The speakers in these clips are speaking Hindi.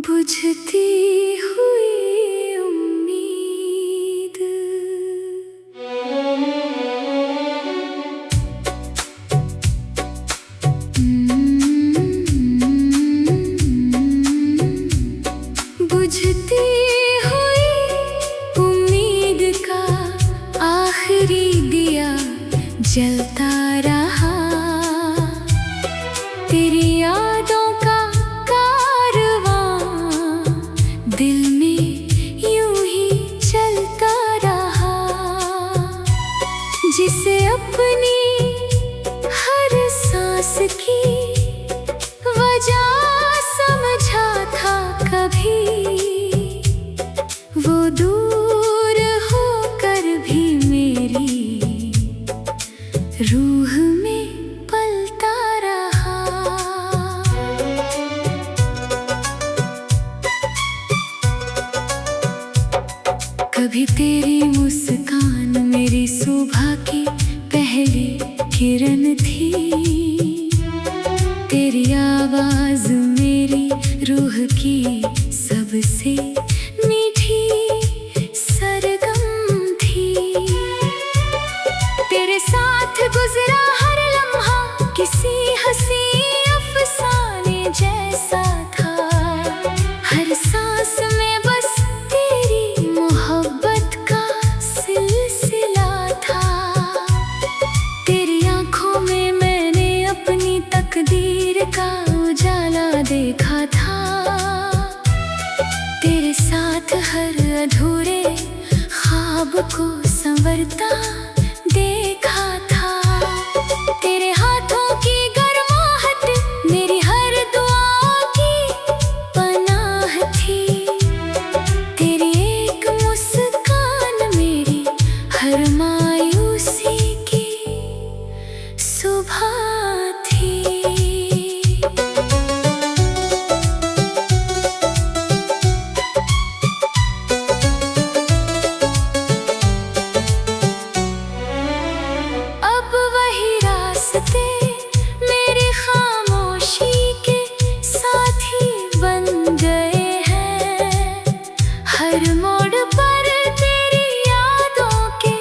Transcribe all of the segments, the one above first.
बुझती हुई उम्मीद, बुझती हुई उम्मीद का आखिरी दिया जलता रहा। तेरी यादों का कारवां दिल में यूं ही चलता रहा। जिसे अपनी हर सांस की वजह समझा था कभी, वो दूर होकर भी मेरी रूह में पलता रहा। कभी तेरी मुस्कान मेरी सुबह की पहली किरण थी। तेरी आवाज मेरी रूह की सबसे मीठी सरगम थी। तेरे साथ गुजरा हर लम्हा किसी हंसी अफसाने जैसा था। हर सांस में बस तेरी मोहब्बत का सिलसिला था। तेरी आंखों में मैंने अपनी तकदीर का उजाला देखा था। तेरे साथ हर अधूरे ख्वाब को संवरता देखा था। तेरे हाथों की गर्माहट मेरी हर दुआ की पनाह थी। तेरी एक मुस्कान मेरी हर मायूसी की सुबह थी। अब वही रास्ते मेरी खामोशी के साथी बन गए हैं। हर मोड़ पर तेरी यादों के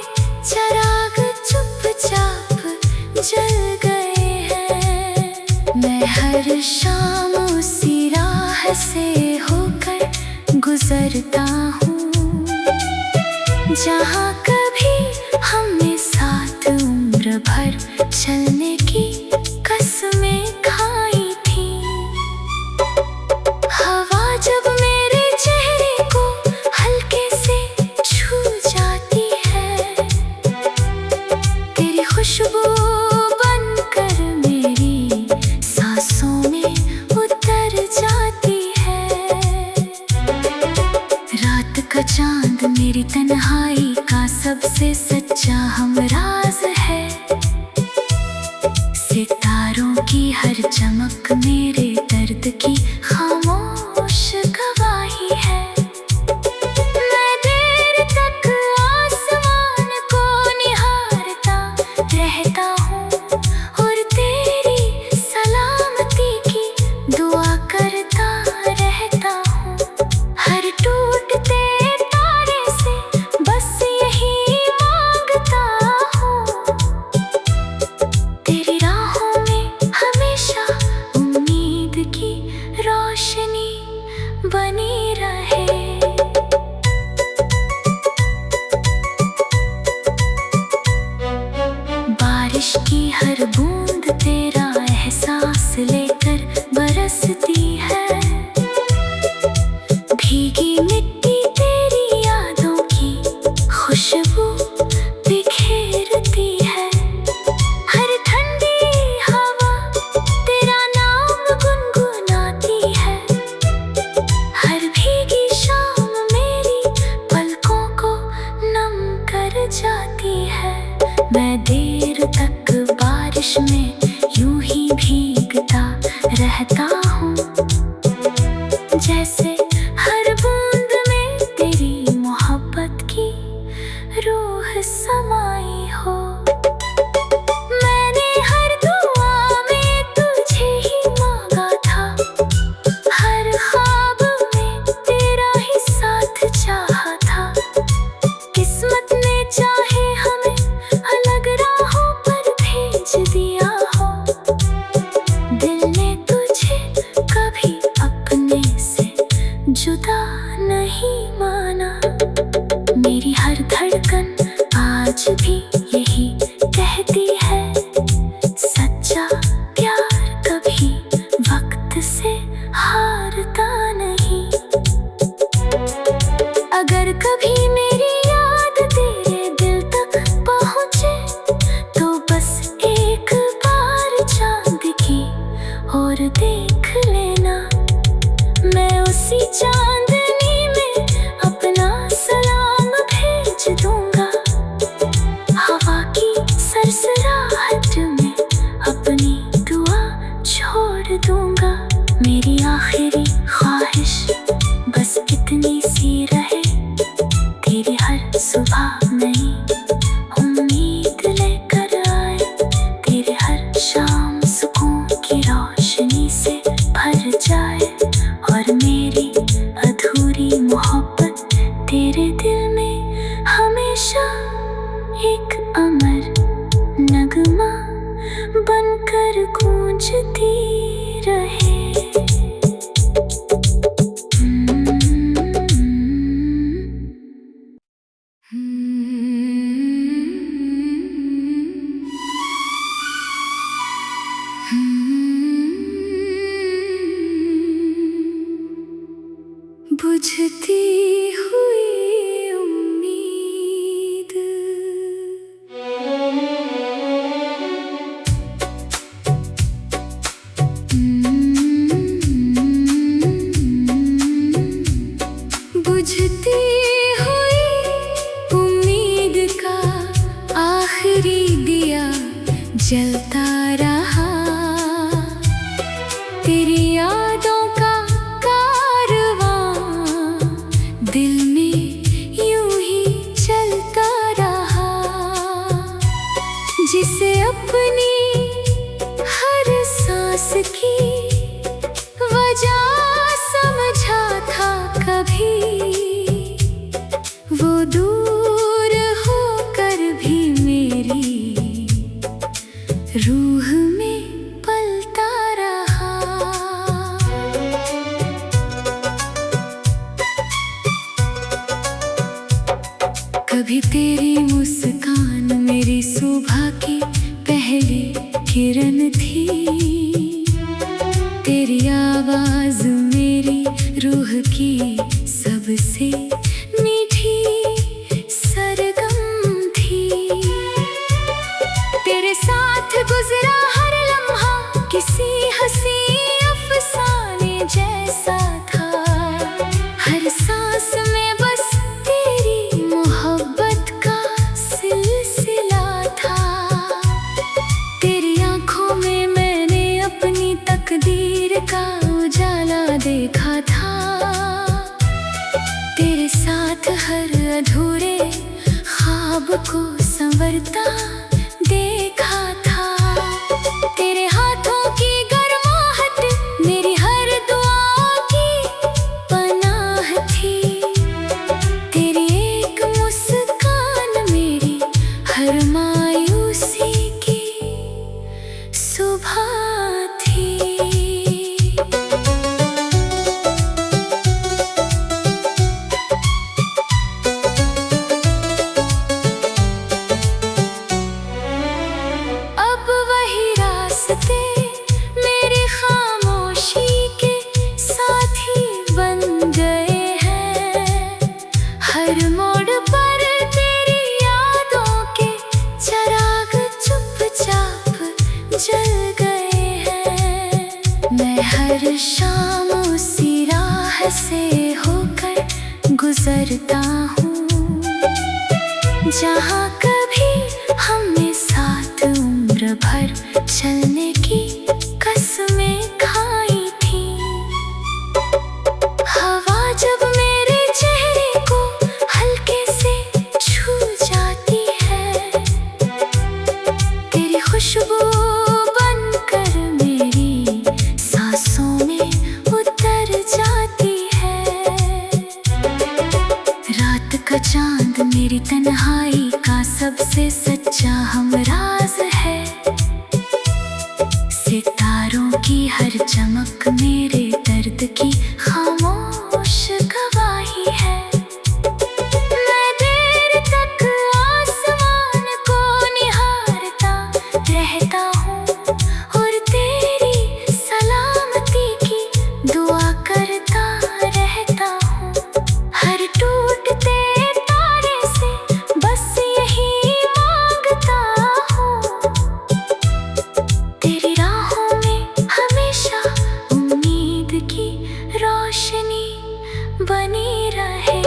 चिराग चुपचाप जल गए हैं। मैं हर शाम उसी राह से होकर गुजरता हूँ जहाँ कभी हमने साथ उम्र भर चलने की कसमें खाई थी। हवा जब मेरे चेहरे को हल्के से छू जाती है, तेरी खुशबू बनकर मेरी सांसों में उतर जाती है। रात का चांद मेरी तन्हाई का सबसे सच्चा हमराज है। सितारों की हर चमक मेरे दर्द की खामोश गवाही है। मैं देर तक आसमान को निहारता रहता हूँ और तेरी सलामती की दुआ करता रहता हूँ। हर टूटते तारे से बस यही मांगता हूँ, तेरी राहों में हमेशा उम्मीद समाई हो। मैंने हर दुआ में तुझे ही मांगा था, हर ख्वाब में तेरा ही साथ चाहा था। किस्मत ने चाहे हमें अलग राहों पर भेज दिया हो, दिल ने तुझे कभी अपने से जुदा नहीं माना। मेरी हर धड़कन आज भी यही कहती है, सच्चा प्यार कभी वक्त से हारता नहीं। अगर कभी मेरी याद तेरे दिल तक पहुँचे, तो बस एक बार चांद की और देख लेना। मैं उसी चांदनी में अपना सलाम भेज दूंगा, हवा की सरसराहट में अपनी दुआ छोड़ दूंगा। मेरी आखिरी ख्वाहिश बस इतनी सी रहे, तेरी हर सुबह नई उम्मीद लेकर आए, तेरे हर शाम सुकून की रोशनी से भर जाए, और मेरी अधूरी मोहब्बत तेरे दिल में हमेशा एक अमर नगमा बनकर गूंजती रहे। बुझती हुई उम्मीद, बुझती हुई उम्मीद का आखिरी दिया जलता रहा। तेरी यादों का दिल में यूं ही चलता रहा, जिसे अपनी हर सांस की वजह समझा था कभी, वो दूर होकर भी मेरी रूह में पलता रहा। कभी तेरी मुस्कान मेरी सुबह की पहली किरण थी, तेरी आवाज मेरी रूह की सबसे मीठी सरगम थी। तेरे साथ गुजरा हर लम्हा किसी हंसी अफसाने जैसा था, हर सांस में बस मोहब्बत का सिलसिला था। तेरी आंखों में मैंने अपनी तकदीर का उजाला देखा था, तेरे साथ हर अधूरे ख्वाब को संवरता देखा था। तेरे हाथों की गर्माहट मेरी हर दुआ की पनाह थी, तेरी एक मुस्कान मेरी हर मायूसी की सुबह थी। अब वही रास्ते मेरी खामोशी के साथी बन गए हैं, हर मोड़ पर तेरी यादों के चिराग चुपचाप जल गए हैं। मैं हर शाम उसी राह से होकर गुजरता हूँ, जहाँ कभी हमने साथ उम्र भर चलने की कसमें खाई थी। हवा जब मेरे चेहरे को हल्के से छू जाती है, चांद मेरी तन्हाई का सबसे सच्चा हमराज है। सितारों की हर चमक मेरे दर्द की खामोश गवाही है। मैं देर तक आसमान को निहारता रहता हूँ और तेरी सलामती की दुआ करता रहता हूँ। हर टूटते तारे से बस यही मांगता हूँ, तेरी राहों में हमेशा उम्मीद की रोशनी बनी रहे।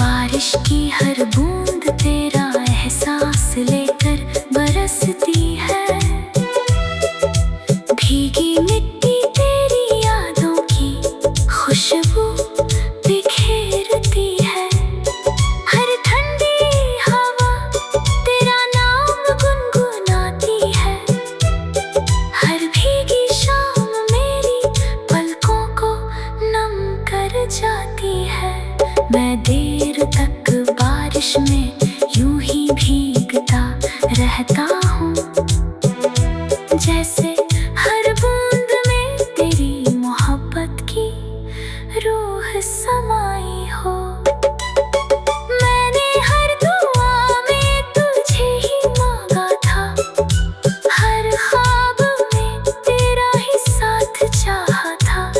बारिश की हर बूंद तेरा एहसास लेकर बरसती है। भीगी मिट्टी तेरी यादों की खुशबू बिखेरती है। हर ठंडी हवा तेरा नाम गुनगुनाती है। हर भीगी शाम मेरी पलकों को नम कर जाती है। मैं देर तक बारिश में यूं ही भीगता रहता हूँ, जैसे हर बूंद में तेरी मोहब्बत की रूह समाई हो। मैंने हर दुआ में तुझे ही मांगा था, हर ख्वाब में तेरा ही साथ चाहा था।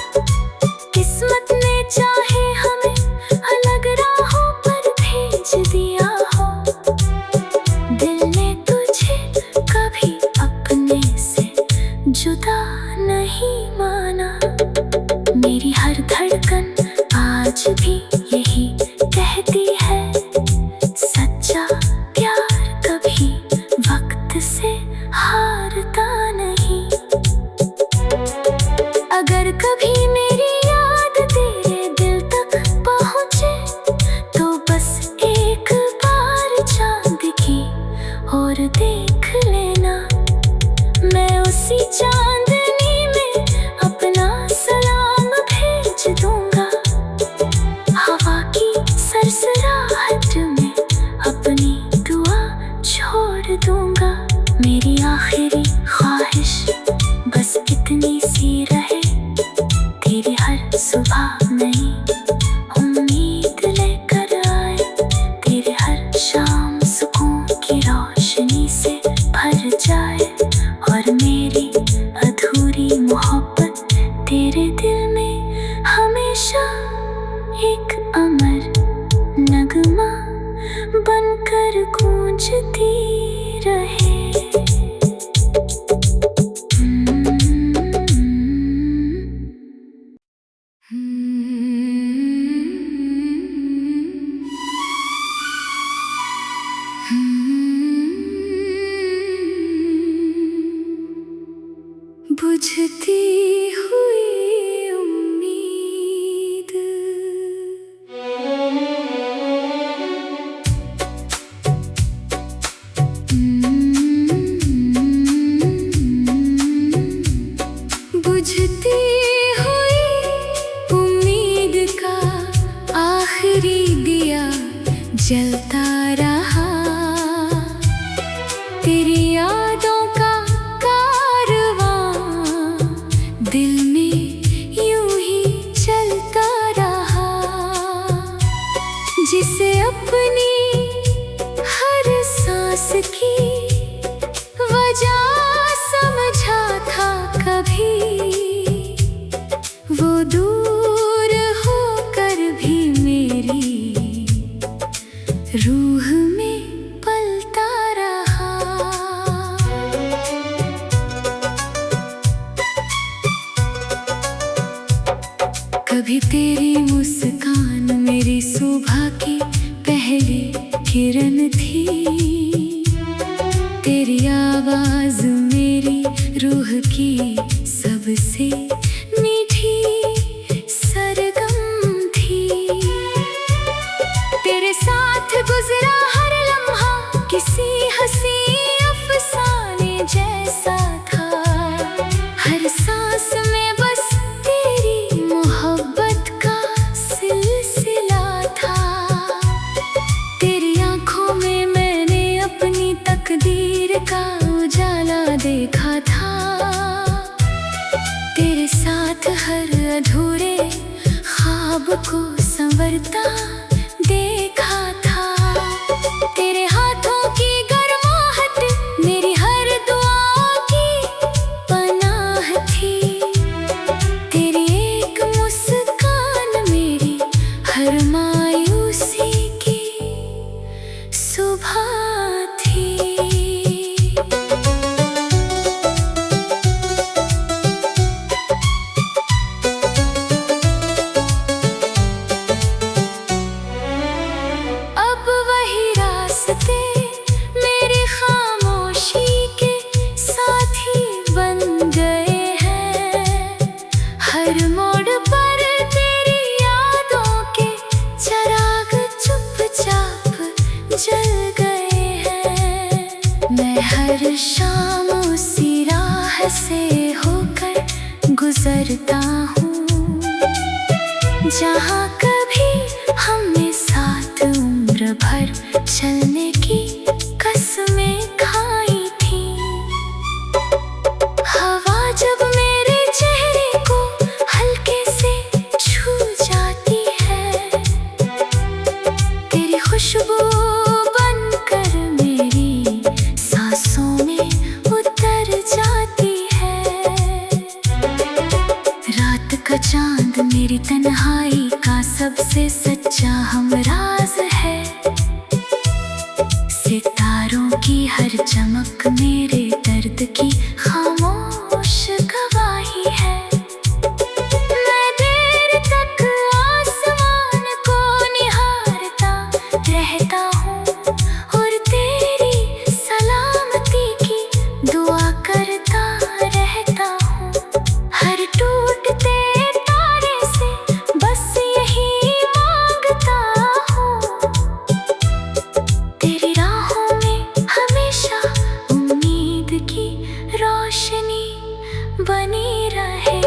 किस्मत ने चाहे हमें अलग राहों पर भेज दिया हो, दिल ने तुझे कभी अपने से जुदा नहीं माना। मेरी हर धड़कन आज भी यही कहती है, सच्चा प्यार कभी वक्त से हारता नहीं। अगर कभी मेरी याद तेरे दिल तक पहुँचे तो बस एक बार चांद की और देख लेना। मैं उसी चांदनी में अपना सलाम भेज दूंगा। हवा की सरसराहट में अपनी दुआ छोड़ दूंगा। मेरी आखिरी ख्वाहिश बस इतनी सी रहे, तेरी हर सुबह नई उम्मीद लेकर आए। तेरे हर शाम सुकून की रोशनी से भर जाए और मेरी अधूरी मोहब्बत तेरे दिल में हमेशा एक अमर नगमा बनकर गूंजती रहे। बुझती हुई उम्मीद, बुझती हुई उम्मीद का आखिरी दिया जलता रहा। तेरी यादों का दिल में यूं ही चलता रहा, जिसे अपनी हर सांस की वजह समझा था कभी, वो दूर होकर भी मेरी रूह में पलता रहा। कभी तेरी मुस्कान मेरी सुबह की पहली किरण थी। तेरी आवाज मेरी रूह की सबसे मीठी सरगम थी। तेरे साथ गुजरा हर लम्हा किसी हंसी अफसाने जैसा था। हर सांस में बस साथ हर अधूरे ख्वाब को संवरता देखा था। तेरे हाथों की गर्माहट मेरी हर दुआ की पनाह थी। तेरी एक मुस्कान मेरी हर मायूसी की सुबह थी। मेरी खामोशी के साथी बन गए हैं। हर मोड़ पर तेरी यादों के चिराग चुपचाप जल गए हैं। मैं हर शाम उसी राह से होकर गुजरता हूँ जहाँ कभी हमने साथ उम्र भर चलने की कसमें खाई थी। हवा जब मेरे चेहरे को हल्के से छू जाती है, तेरी खुशबू बनकर मेरी सांसों में उतर जाती है। रात का चांद मेरी तन्हाई का सबसे सच्चा हमराज है। सितारों की हर चमक मेरे दर्द की खामोश गवाही है। मैं देर तक आसमान को निहारता रहता हूँ और तेरी सलामती की दुआ करता रहता हूँ। हर टूटते तारे से बस यही मांगता हूँ, तेरी राहों में हमेशा उम्मीद की रोशनी बनी रहे।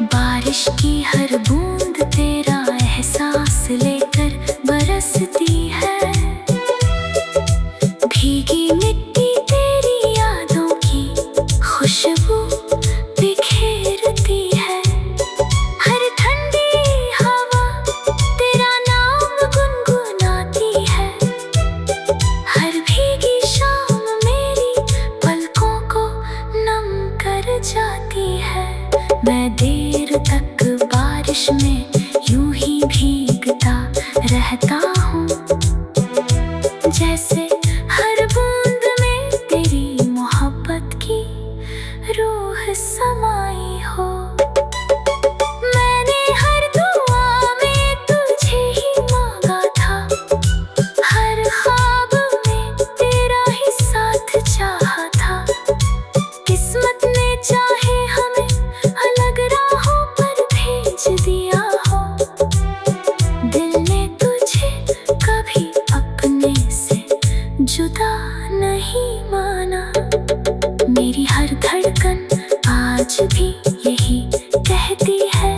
बारिश की हर बूंद तेरा एहसास लेकर बरसती है। भीगी मिट्टी तेरी यादों की खुशबू बिखेरती है। हर ठंडी हवा तेरा नाम गुनगुनाती है। हर भीगी शाम मेरी पलकों को नम कर जाती है। मैं देर तक बारिश में यूं ही भीगता रहता हूँ, जैसे हर बूंद में तेरी मोहब्बत की रूह समाई हो। मैंने हर दुआ में तुझे ही मांगा था, हर ख्वाब में तेरा ही साथ चाहा था। किस्मत ने चाहे हमें अलग राहों पर भेज दिया हो, दिल ने तुझे कभी अपने से जुदा नहीं माना। मेरी हर धड़कन आज भी यही कहती है,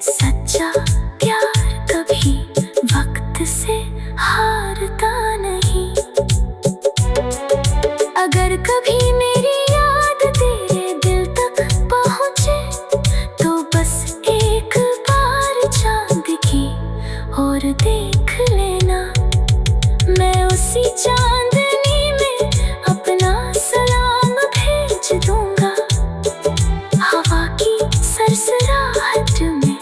सच्चा प्यार कभी वक्त से हारता नहीं। अगर कभी मेरी याद तेरे दिल तक पहुँचे तो बस एक बार चांद की और देख लेना। मैं उसी चांदनी में अपना सलाम भेज दूंगा। हवा की सरसराहट में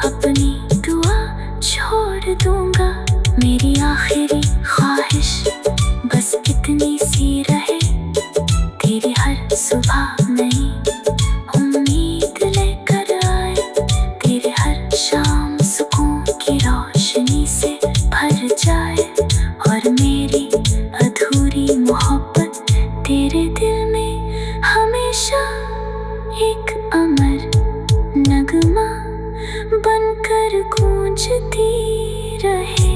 अपनी दुआ छोड़ दूंगा। मेरी आखिरी ख्वाहिश बस इतनी सी रहे, तेरी हर सुबह नई उम्मीद लेकर आए। तेरे हर शाम सुकून की रोशनी से भर जाए और मेरी अधूरी मोहब्बत तेरे दिल में हमेशा एक अमर नगमा बनकर गूंजती रहे।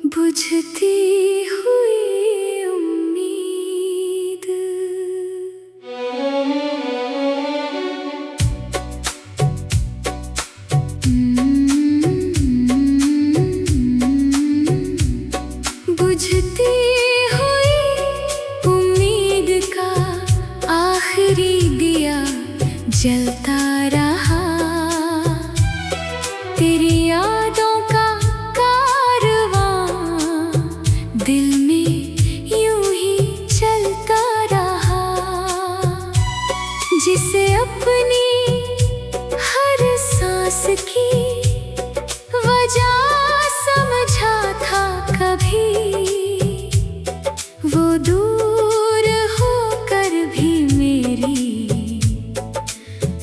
बुझती हुई उम्मीद का आखिरी दिया जलता रहा। तेरी यादों का कारवां दिल में यूं ही चलता रहा। जिसे अपनी हर सांस की वजह समझा था कभी, वो दूर होकर भी मेरी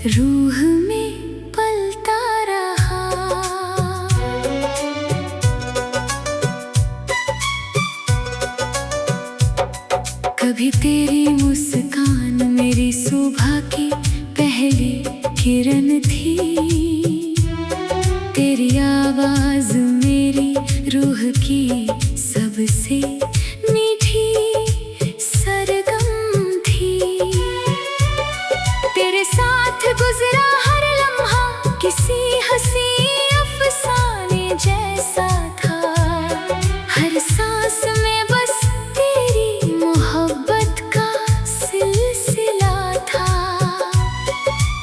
रूह में पलता रहा। कभी तेरी मुस्कान मेरी सुबह की पहली किरण थी। तेरी आवाज मेरी रूह की सबसे मीठी सरगम थी। तेरे साथ गुजरा हर लम्हा किसी हंसी अफसाने जैसा था। हर सांस में बस तेरी मोहब्बत का सिलसिला था।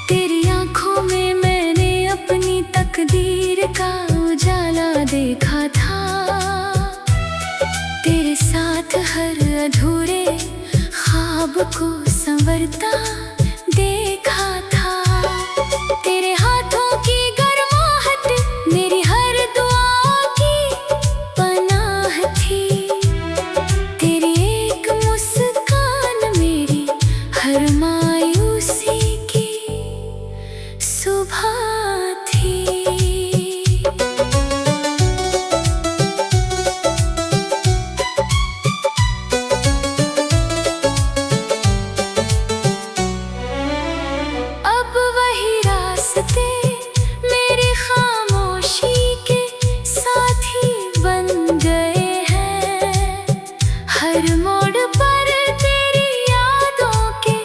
तेरी आंखों में मैंने अपनी तकदीर का उजाला देखा था। तेरे साथ हर अधूरे ख्वाब को संवरता देखा था। तेरे हाथों की गर्माहट मेरी हर दुआ की पनाह थी। तेरी एक मुस्कान मेरी हर मायूसी की सुबह थी। अब वही रास्ते मेरी खामोशी के साथी बन गए हैं। हर मोड़ पर तेरी यादों के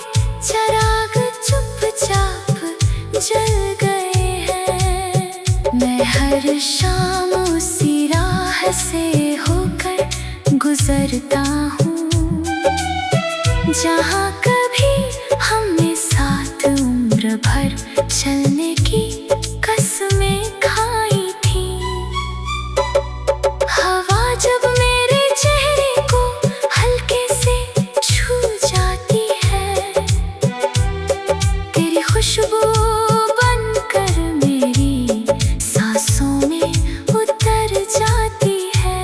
चिराग चुपचाप जल गए हैं। मैं हर शाम उसी राह से होकर गुजरता हूँ जहाँ कभी हमने साथ उम्र भर चलने की कसमें खाई थी। हवा जब मेरे चेहरे को हल्के से छू जाती है, तेरी खुशबू बनकर मेरी सांसों में उतर जाती है।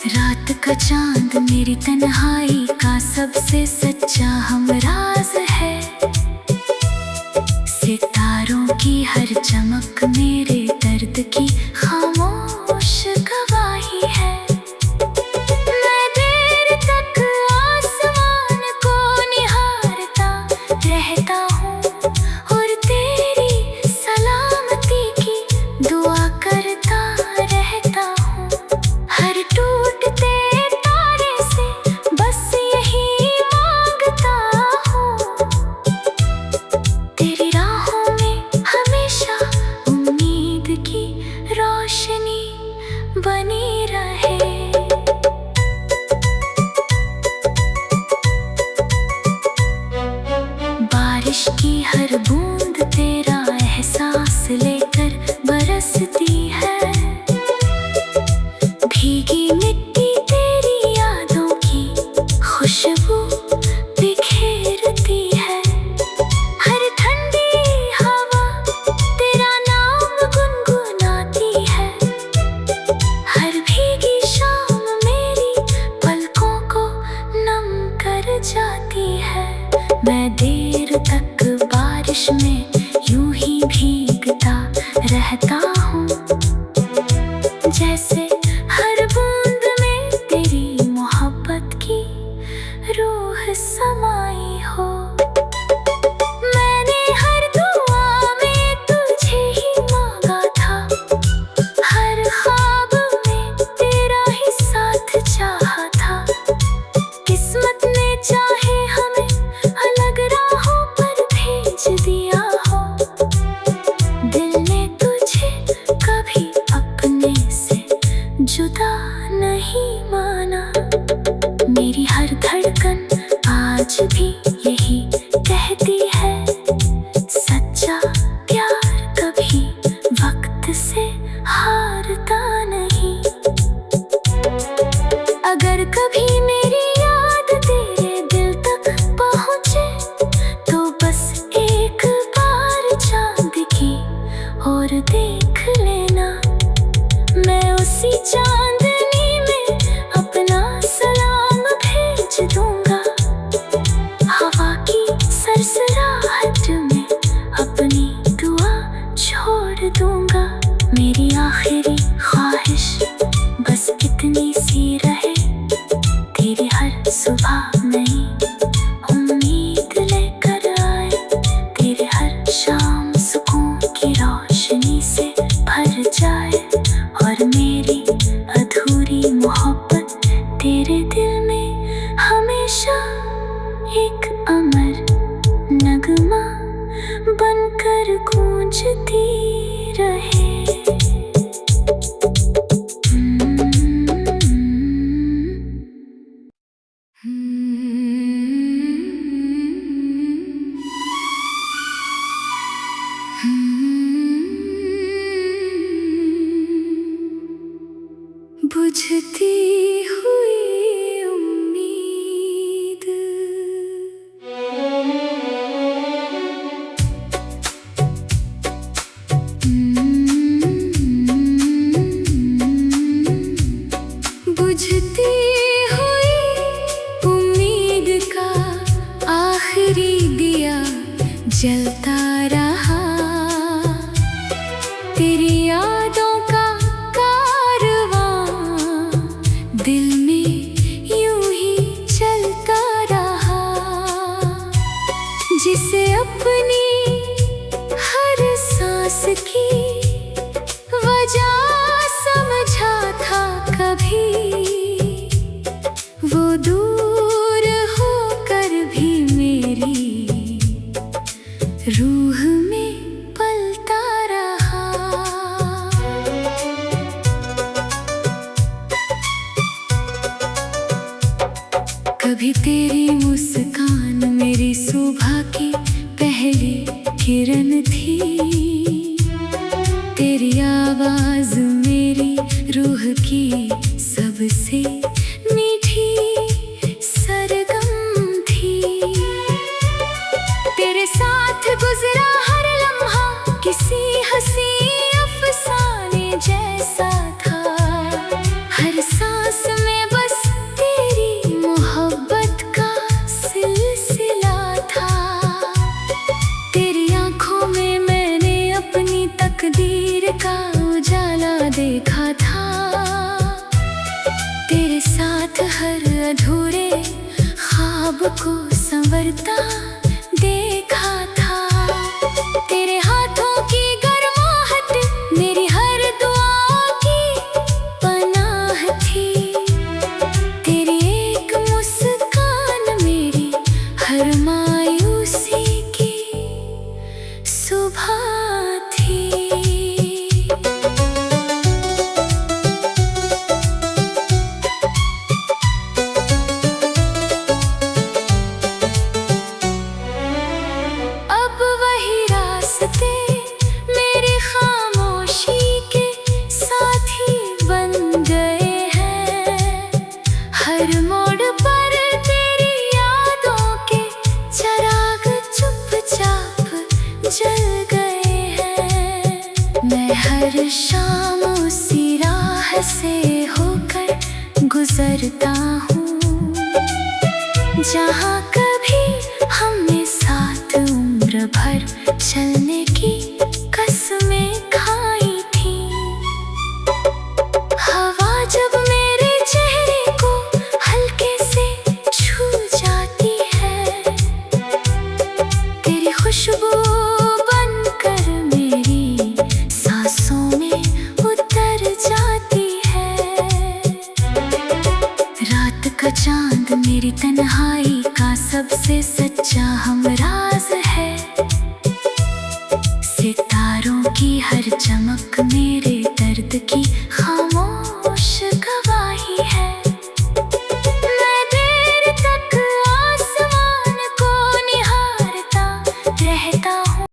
रात का चांद मेरी तन्हाई का सबसे सच्चा हमराज है। सितारों की हर चमक मेरे दर्द की खामोश गवाही है। मैं देर तक आसमान को निहारता रहता हूँ और तेरी सलामती की दुआ करता रहता हूँ। हर टूटते तारे से बस यही मांगता हूँ, तेरी राहों में हमेशा उम्मीद की रोशनी बनी रहे। बारिश की हर बूंद तेरा एहसास लेकर बरसती है। भीगी मिट्टी तेरी यादों की खुशबू बिखेरती है। हर ठंडी हवा तेरा नाम गुनगुनाती है। हर भीगी शाम मेरी पलकों को नम कर जाती है। मैं देर तक बारिश में यूं ही भीगता रहता हूँ, जैसे हर बूंद में तेरी मोहब्बत की रूह समाई हो। मैंने हर दुआ में तुझे ही मांगा था, हर ख्वाब में तेरा ही साथ चाहा था। किस्मत ने चाहे हमें अलग राहों पर भेज दिया। नहीं माना। मेरी हर धड़कन आज भी यही कहती है, सच्चा प्यार कभी वक्त से हारता नहीं। अगर कभी मेरी याद तेरे दिल तक पहुँचे, तो बस एक बार चांद की और देख लेना। मैं उसी चांदनी में अपना सलाम भेज दूंगा, हवा की सरसराहट में अपनी दुआ छोड़ दूंगा। मेरी आखिरी ख्वाहिश बस इतनी सी रहे, तेरी हर सुबह नई उम्मीद लेकर आए, तेरे हर शाम सुकून की रोशनी से भर जाए, और मेरी अधूरी मोहब्बत तेरे दिल में हमेशा एक अमर नगमा बनकर गूंजती रहे। बुझती हुई उम्मीद, बुझती हुई उम्मीद का आखिरी दिया जलता रहा। तेरी यादों का दिल में यूं ही चलता रहा, जिसे अपनी हर सांस की वजह समझा था कभी, वो दूर होकर भी मेरी रूह में पलता रहा। कभी तेरी मुस्कान मेरी सुबह की पहली किरण थी, तेरी आवाज मेरी रूह की सबसे मीठी सरगम थी। तेरे साथ गुजरा हर लम्हा किसी हंसी अफसाने जैसा था, हर सांस में बस तेरी मोहब्बत का सिलसिला था। तेरी आंखों में मैंने अपनी तकदीर का उजाला देखा था, तेरे साथ हर अधूरे ख्वाब को संवरता देखा था। तेरे हाथों की गर्माहट मेरी हर दुआ की पनाह थी, तेरी एक मुस्कान मेरी हर मायूसी की सुबह थी। अब वही रास्ते मेरी खामोशी के साथी बन गए हैं, हर मोड़ पर तेरी यादों के चिराग चुपचाप जल गए हैं। मैं हर शाम उसी राह से होकर गुजरता हूँ, जहाँ कभी हमने साथ उम्र भर चलने की कसमें खाई थी। हवा जब मेरे चेहरे को हल्के से छू जाती है, तेरी खुशबू बनकर मेरी सांसों में उतर जाती है। रात का चांद मेरी तन्हाई का सबसे सच्चा हमराज है, सितारों की हर चमक मेरे दर्द की